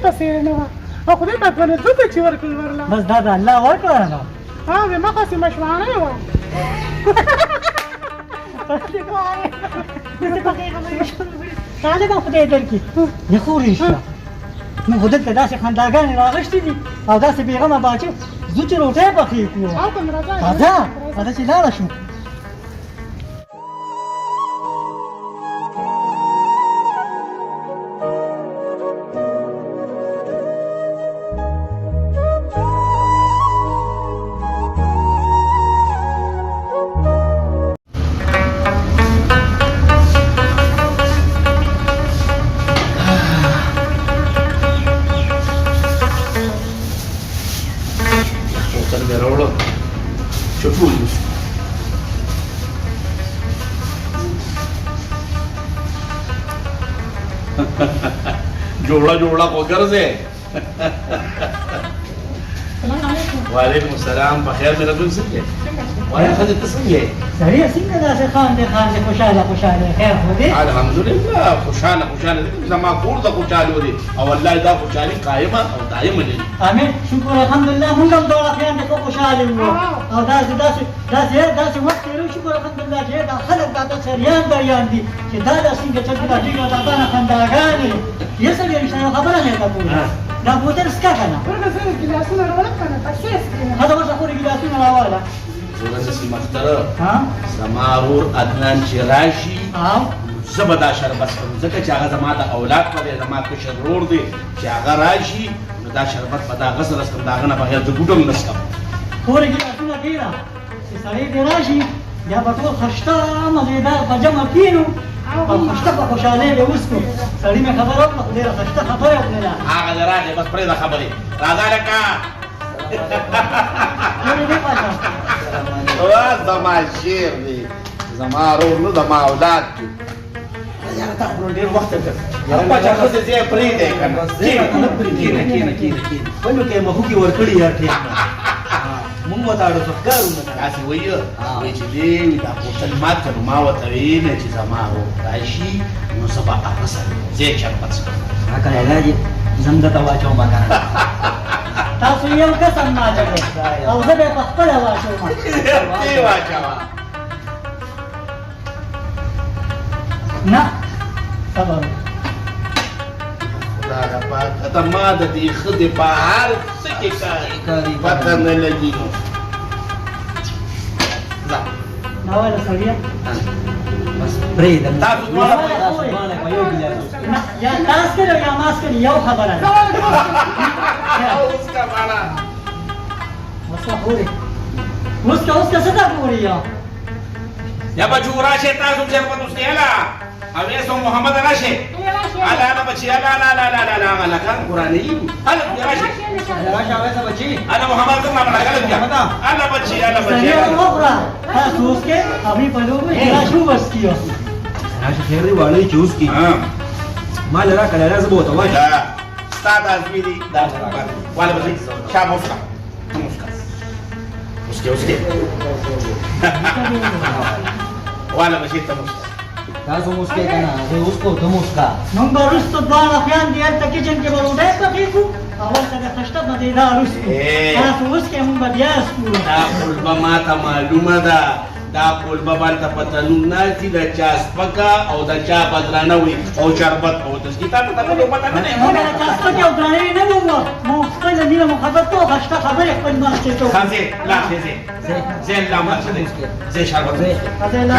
پسې نه وه او خدای پاک باندې څه ته چې ورکړل ورله بس دا د الله ورکړه نو هغې مخاسې مشواره یې وه طالبه خدای درکړي یخو رښتیا موږ خو دلته داسې خنداګانې راغښتې دي او داسې بېغمه باچې ځو چې روټۍ پخې کړو راځه چې لاړه شو जोड़ा जोड़ा को गर्जे वालेकुम सलाम बखैर मेरा तुम सही है وانا خدت تصنيه سريع سنه داسې خاندې خوشاله خیر خو دې الحمدلله خوشاله زما کور ته خوشاله دي او والله دا خوشالي قائمه او دائمه دي امين شکر الحمدلله موږ هم ډول اخیان دې خوشاله وو او داسې وخت تېرو شکر الحمدلله چې دا خلک دا سریان بریان دي چې دا داسې چې دا دې دا نه خنداګانې یې سړي رښتیا خبره نه ده دا بوتل سکا کنه ورته زه ګلاسونه راوړم کنه پسې سکینه هذا ورته خوري ګلاسونه راواله زه سي مختره زمارور عدنان چراشي زبدا شربت ځکه چې هغه زما د اولاد په زما کشر رور دی چې هغه راشي نو دا شربت په دا غسل اسکم داغه نه بغیر د ګوډم نسکم خوري ګلاسونه ډیره چې سړی دې راشي یا به ټول خشته مزیدار په جمع کینو او خشته په خوشحالۍ به وسکو سړي مې خبره وکړه ډېره خشته خبره یې وکړله هغه دې راغی بس پرېږده خبرې راځه لکه زما شیر دی زما رور نو زما اولاد دی یاره تا خو ډېر وخت کړ بچا ښځې ځای پرېږدی که نه کښېنه بلو کې مخوکې ورکړي یار ټیم مونږ ورته اړو څښکارونه داسې وایي وایي چې دی دا بوتل مات کړ نو ما ورته ویل چې زما رور راشي نو زه به هغه سره ځای چربت څښم هکه علاج یې زم درته واچوم کنه تاسو یو قسم ماته کړئ او زه به یې په خپله واچوم دې واچوه نه صبر خدایه پاکه ته ما د دې ښځې په هر څه کې کاري پته نه لګي ځه ناوله سړیه بس پرېږدم تاسو دواړه په یو ګیلاس یا تاس کړو یا ماس کړو یو خبره ده اوس کا بالا اوس خوري اوس څه ته خوري یا بچو راشه تاسو شربت وسیلا او ایسو محمد راشه الا انا بچي الا لا لا لا لا لا لا كان قراني الا راشه وایسه بچي انا محمد څنګه ما غلط کیا الا بچي سړیه وګوره تاسو اوس کې ابي په لوګو یا شو بس کیو راشه خیر دی واړی چوس کی مال را کړه راز بوته وای لا استاد ازميري دا ولا بس شابوسكا مسكا ولا بس تمسكا تاسو مسکه کنه زه اوس کو ته مسکا نن برستو دواړه خیان دی ته کچن کې ورودای پکې کو اول څنګه خشته باندې دا رسو تاسو اوس کې مونږ بیا سکو دا قلبه ما ته معلومه ده دا قلبه باندې پتلون نازي د چا سپکا او د چا بدرانه وي او شربت او تسکی تا ته په پته نه مونږ د تاسو کې او درانه نه وو مو خپل نه محبت او خشته خبره خپل ما ته ته خازه لا زه لا ما زه شربت زه لا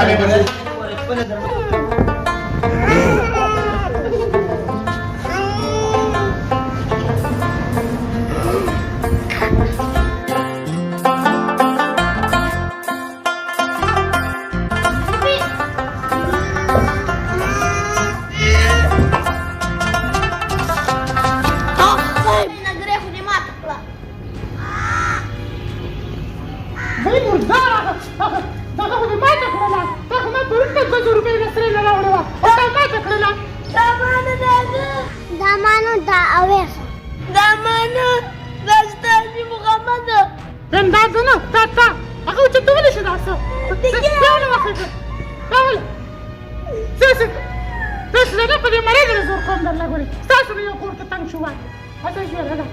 هذا شو هذا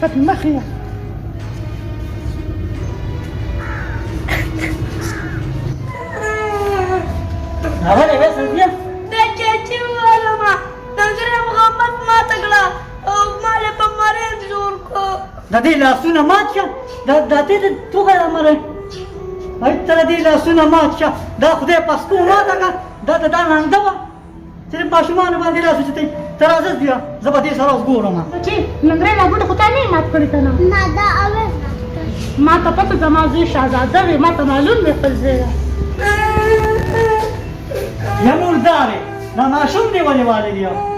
فتمخيا هغه بس بیا د چچي ولما څنګه محمد ما تکړه او مال په مریض جوړ کو د دې لاسونه مات شه د دې توګه امره هاي تر دې لاسونه مات شه دا خدای پسکو ماته کا دا ننده و چې ماشومان باندې لاسو چته تر ازاز بیا زبدي سره اوس ګورم چې لنګره لا ګډ خو ته نه مات کړی کنه نه دا اوس ما ته پته زما زوی شهزاده وي ما ته معلوم دی خپل ځای یا مرداره دا ماشوم دی ولې والي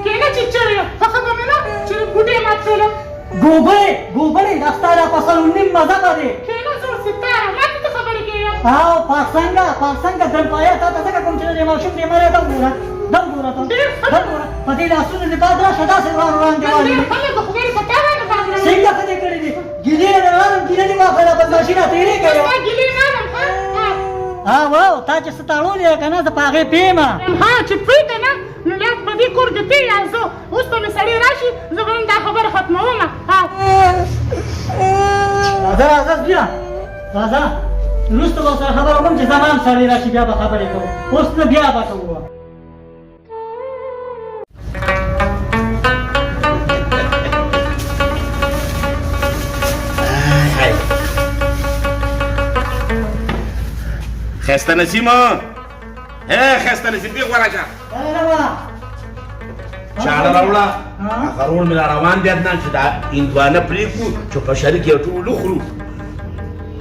کینه چې چړیا فخر مې نه چې ګډه مات کړم ګوبره دا ستاره پسل نیم مزه ده کینه زور ستاره ما ته خبرې کیم او پاسنګ درن پایا تا څنګه کوم چې ماشوم دی مړ دا ګوره دا ګوره ته دا ګوره په دې لاسونه نه بعد را شدا سره روان دی والي خلک خو دې پتا نه باندې څنګه کړي کړی دي ګیلې روان ګیلې دی واخره په ماشینه تیرې کړو ما ګلی نه واو تا چې ستاړول یې کنه زه پاغه پیما ها چې پېته نه نو لا په دې کور کې تی یازو اوس ته سړی راشي زه به دا خبره ختموم ها راځه بیا راځه وروسته به سره خبره کوم چې زمان سړی راشي بیا به خبرې کوو اوس نه بیا به کوو خسته نسیمه خسته نسیم بیا ورشه چاړه راوړه هغه روڼ مې را روان دی عدنان چې دا هندوانه پرېږدو چې په شریک یو ټول وخورو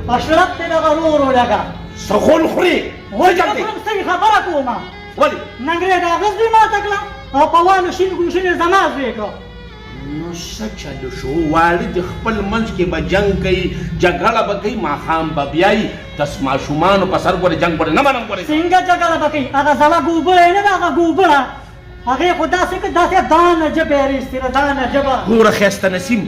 اشرف دې دغه ورو لګه سخون خوري وجم دی صحیح خبره کومه ولې ننګرې دا غز دې ما تکړه او په وانه شین ګوشنې زما زوی کړه نو څه چلو شو والد خپل منځ کې به جنګ کوي جګړه به کوي ماښام به بیایي دس ماشومانو په سر پورې جنګ پورې نه منم پورې څنګه جګړه به کوي هغه زړه ګوبړه نه ده هغه ګوبړه هغې خو داسې که داسې دانه ژبه یې ایستله دانه ژبه ګوره ښایسته نسیم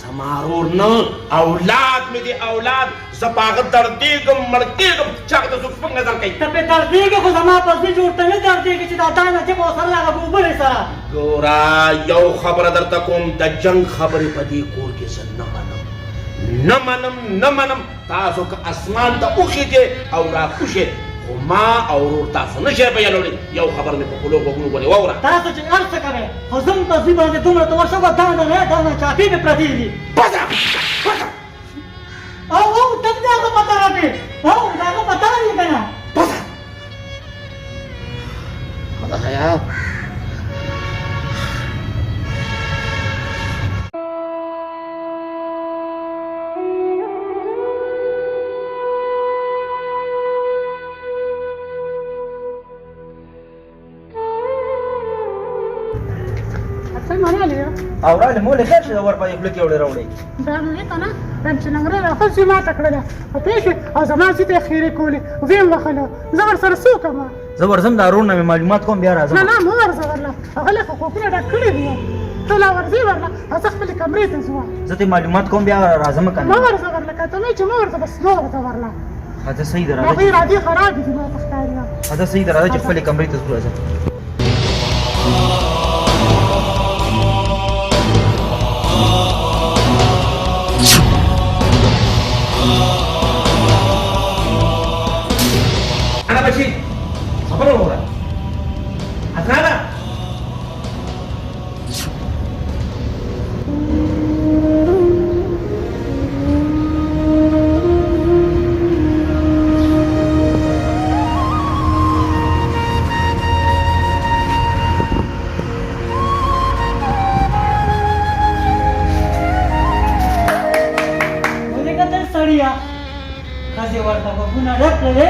زما ورور نه اولاد مې دی اولاد زه په هغه دردېږم مړ کېږم چې هغه ته څوک سپک نظر کوي ته پرې دردېږې خو زما په زړه جوړ ته نه دردېږې چې دا دانه ژبه ورسره هغه ګوبړې سره ګوره یو خبره درته کوم د جنګ خبرې په دې کور کې زه نه منم تاسو که اسمان ته وخېږئ او راکوشئ خو ما او ورور تاسو نه شئ بیانولی یو خبر مې په خولو غوږونو باندې واوره تاسو چې هر څه کوئ خو زه په دې باندې دومره ته ورشوه دانه نه دانه چاپې مې پرتې دي او ته د هغه پته راکړې او د هغه پته راکړې که نه خدایا او را مولې خیر شي ور باندې بلکې وړې راوړې دا مې کنه دا چې لنګره راخل چې ما تکړه او پېښه او زما چې ته خیره کولې ویم وخلو زه ور سره څوک ما زه ورځم دا رون نه معلومات کوم بیا راځم نه مو ورځه ورلا هغه له حقوقونه ډک کړی دی ته لا ورځي ورلا زه خپل کمرې ته ځم زه ته معلومات کوم بیا راځم مو کنه ورځه ورلا کته مې چې مو ورځه بس مو ورځه ورلا دا صحیح ده هغه راځي خراب دي ما تخکاریا دا صحیح ده چې خپل کمرې ته ځو انا بشي خبر وره اتانا सड़िया खसे वर्ता को पुन्हा ढकले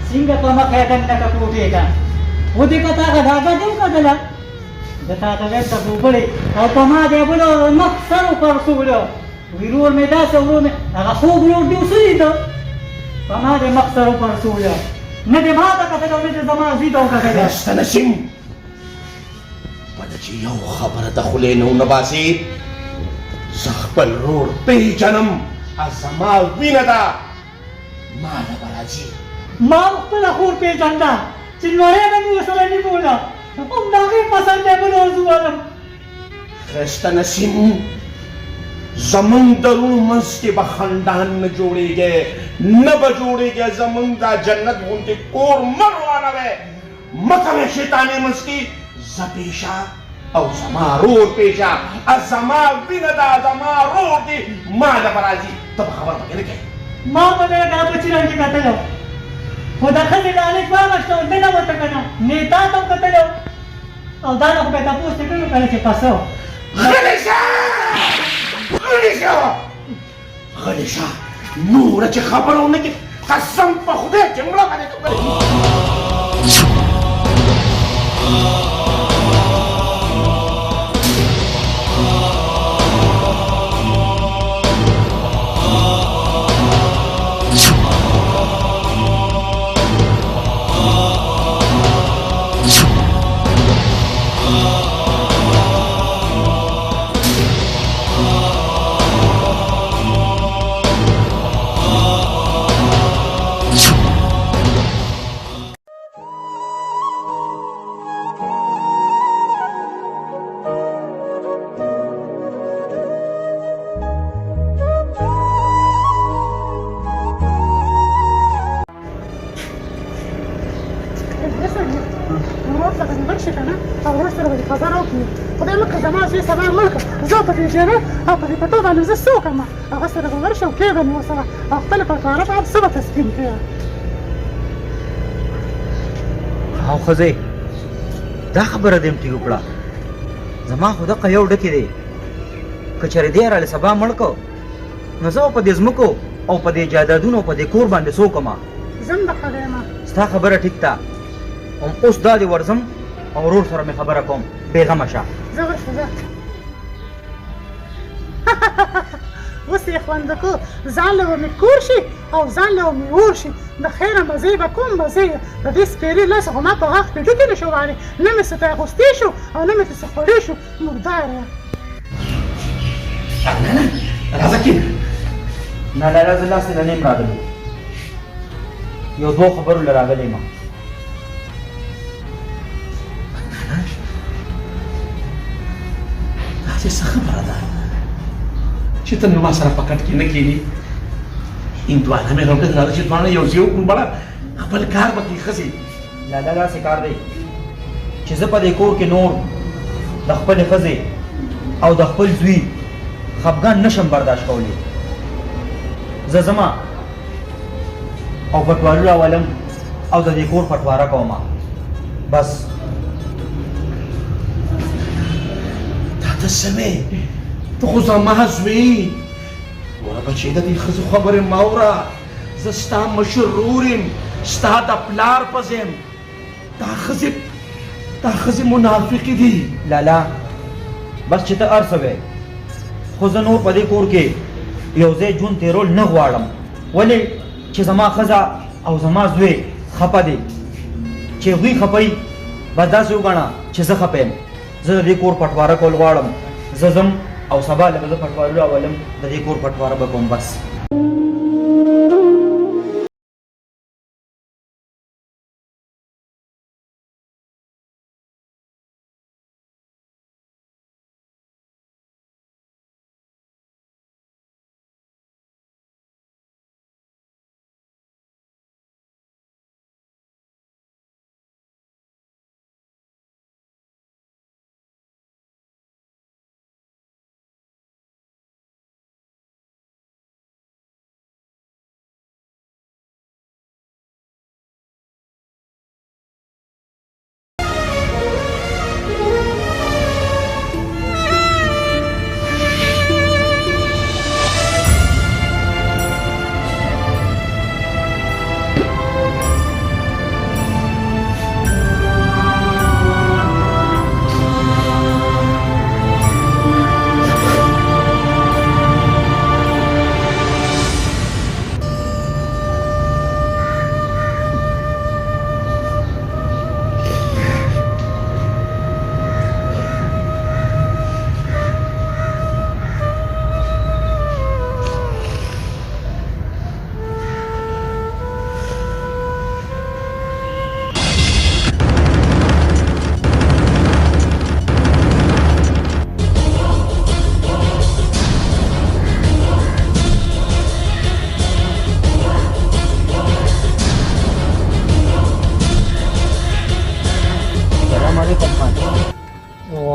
सिंग तो मखा दंड का कोटे का वो देखता का धागा देऊ का दला जता का वेट को बड़े और पमा दे बोलो मक्सर ऊपर सुबलो विरोर में दा से वो में आगा खूब लोग दिउ सुई तो पमा दे मक्सर ऊपर सुबलो न दे भाता का तो ने जमा जीतो का का استنسم پدې یو خبره د خولې نه ونباسي زه خپل رور پیژنم زما وینه ده ما نه به راځي ما خپل خور پیژنده چې لوړې به مو سره نیموله هم د هغې پسند دی بل ورځو والم ښایسته نسیم زمونږ درونو منځ کې به خندان نه جوړېږي، نه به جوړېږي زمونږ دا جنت غوندې کور مه روانوئ، مه کوئ شیطانې منځ کې زه پیشه او زما رور پیشه، زما وینه ده، زما رور دی، ما له به راځي، ته به خبره پکې نه کوې. ما به دا بچی رنګې کتلو خو د ښځې لالچ واغشته او مینه ورته که نه نیتا ته هم کتلو او دا نه خو به یې تپوس دې کړي که نه چې که څه غلی شه غلی شه غلی شه نوره چې خبره ونه کړې قسم په خدای چې مړه باندې خبرې ورور ته به دې ورشي که نه او ورور سره به دې خبره وکړي خدای مه کړه زما زوی سبا مړ کړه زه په دې جنت او په دې پټو باندې زه څه وکړم هغه سره به ورشي او کېږم ورسره او خپله پټواره به هر څه به تسلیم کړي. او ښځې دا خبره دې هم ټیک وکړه زما خو دقه یو ډکې دی که چېرې دې راله سبا مړ کړو نو زه په دې ځمکو او په دې جایدادونو او په دې کور باندې څه وکړم. زه هم د ښه یم ستا خبره ټیک ده اوس دا دې ورځم او ورور سره مې خبره کوم بېغمه شه. زه ورشه زه اوس یې خوندکو ځان له مې کور شي او ځان له مې اور شي د خیره مزې به کوم مزې د دې سپېرې لاس خو ما په غاښ کې ټوکې نه شو وهلی نه مې څه ته اغوستی شو او نه مې ته څه خوړی شو مردار یم. راځه کېنه نه لالا زه لاسې له نیم راغلی یو دوه خبرو له راغلی یم. داسې څه خبره ده چې ته نو ما سره په کټ کې نه کښېنې هندوانه مې راوکړه راځه چې دواړه یو ځای وکړو بړه خپل کار به کړي ښځې. لالا داسې کار دی چې زه په دې کور کې نور د خپلې ښځې او د خپل زوی خفګان نشم برداشت کولی. زه ځمه او پټواري راولم او د دې کور پټواره کوم بس. دا ته څه وې ته خو زما زوی وره بچې د دې ښځو خبرې مه اوره زه ستا مشر رور یم ستا د پلار پزه یم دا ښځې منافقې دي. لالا بس چې ته هر څه وې خو زه نور په دې کور کې یو ځای ژوند تېرول نه غواړم ولې چې زما ښځه او زما زوی خفه دي چې هغوی خفه یي بس داسې وګڼه چې زه خفه یم. زه د دې کور پټواره کول غواړم زه ځم او سبا له به زه پټواري راولم د دې کور پټواره به کوم بس.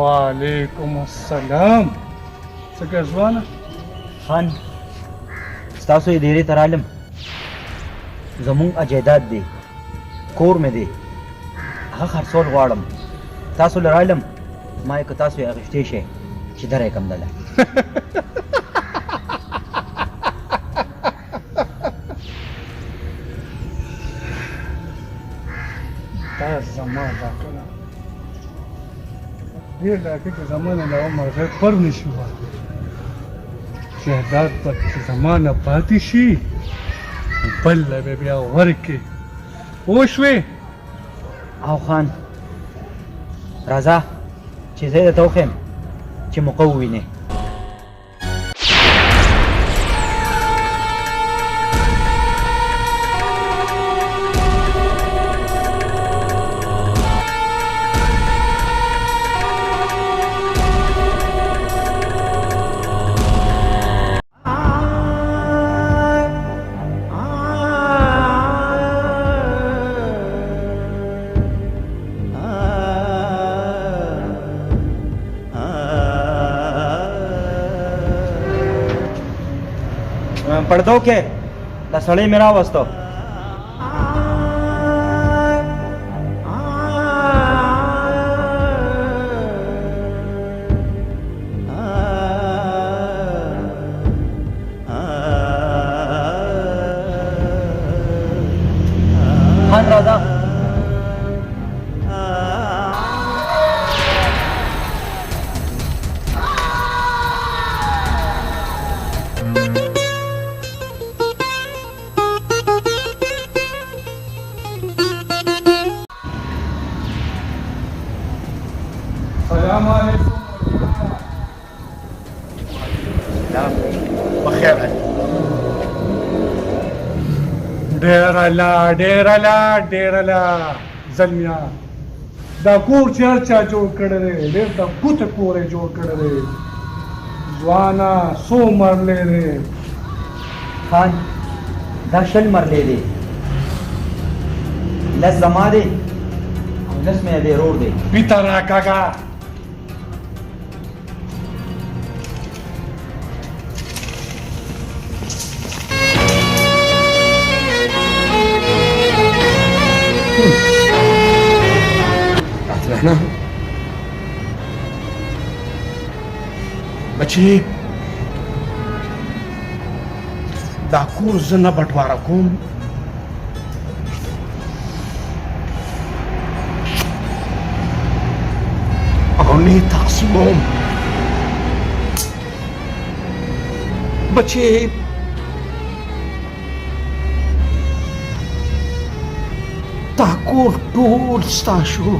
وعلیکم السلام. څنګه ځوانه؟ خان ستاسو یې ډېرې ته رالم. زمونږ اجداد دی، کور مې دی، هغه خرڅول غواړم. تاسو له رالم، ما یې که تاسو یې اخیستی شئ چې دره یې کمدله. دا زما دا کنه ډېر ډاکې که زما نه له عمر غیر پر نه شي جهداد به چې زما نه پاتې شي بل له به بیا ورکې پوه شوې. او خان راځه چې زه یې درته وښیم چې موقع ووینې. پردو کې دا سړی مې راوستو. خان راځه. السلام علیکم. بخیر علي. ډېر الله زلمیا دا کور چې هر چا جوړ کړی دی ډېر د ګوته کور یې جوړ کړی دی. ځوانه څو مرلې دی؟ خان دا شل مرلې دی، لس زما دی او لس مې د ورور دی. پیته راکاږه. نه بچی دا کور زه نه بټواره کوم، او نه یې تقسیموم. بچی دا کور ټول ستا شو،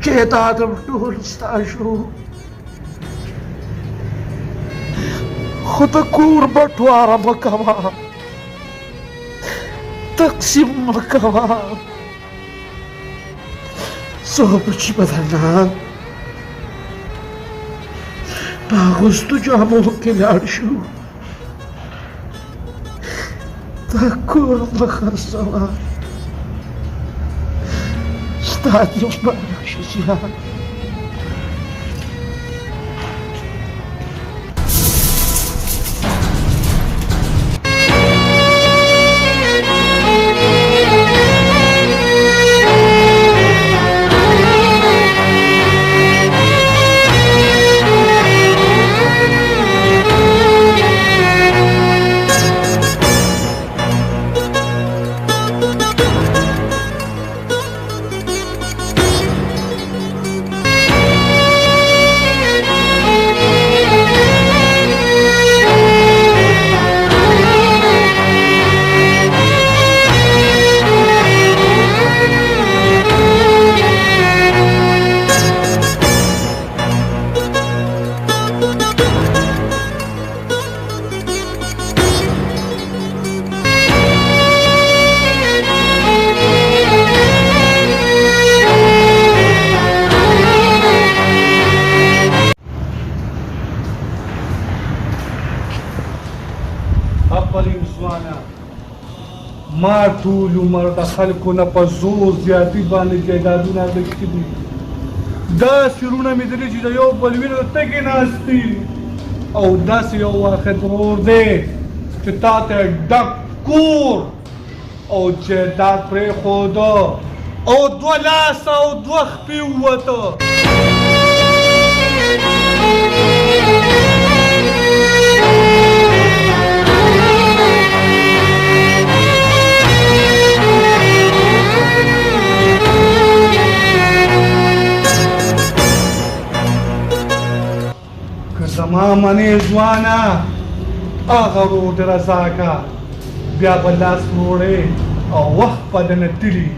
جهداد ټول ستا شو، خو د کور بټواره مه کوه، تقسیم مه کوه. څو بچي به درنه په اغوستو جامو کې لاړ شو. دا کور مه خرڅوه، ستا دې مبارک شي جهاد. ما ټول عمر د خلکو نه په زور زیاتي باندې جایدادونه اخیستي دي داسې وروڼه مې دي چې د یو بل وینو ته تږي ناست دي او داسې یو واحد ورور دی چې تا ته ډک کور او جایداد پرېښوده او 2 لاسه او 2 خپې ووته زما منې ځوانه هغه ورور دې رضا کا بیا به لاس وروړې او وخت به دنه تلي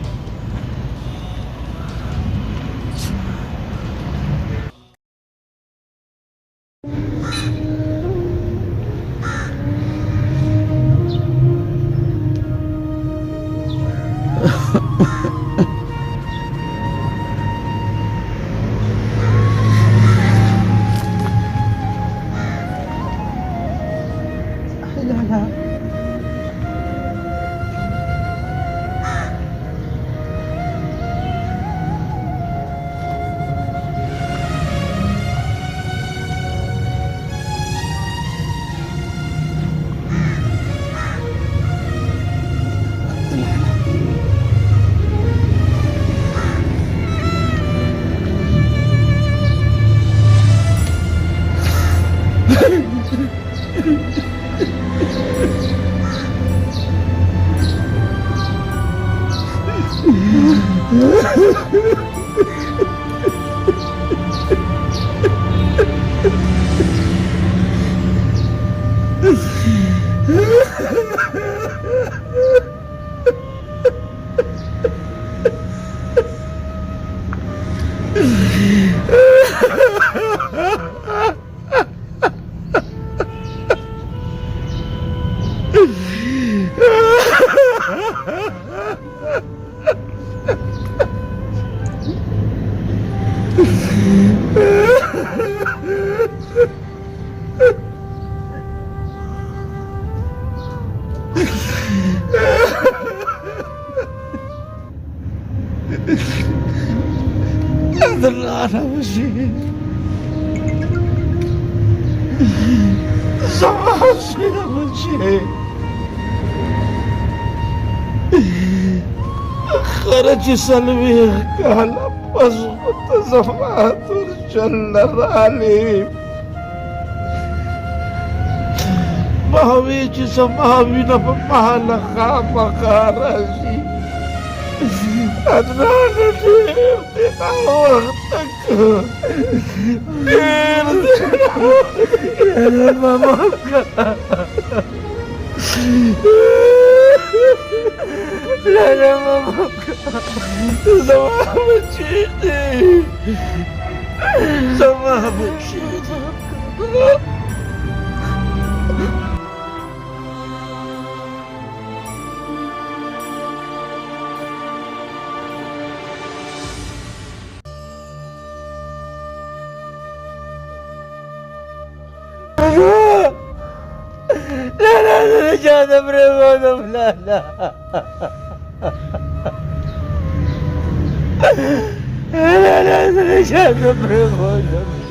أنا وشي زماشي وشي خرج سلوي قال بس متزفات ورجل الرالي ما هوي جسماوي نبمال خام خارجي أدنى ندير دينا وقتك دير دينا يا مامك لا لا مامك زمان بجيدي زمان بجيدي لا لا لا جانا بريمونم لا لا لا لا لا جانا بريمونم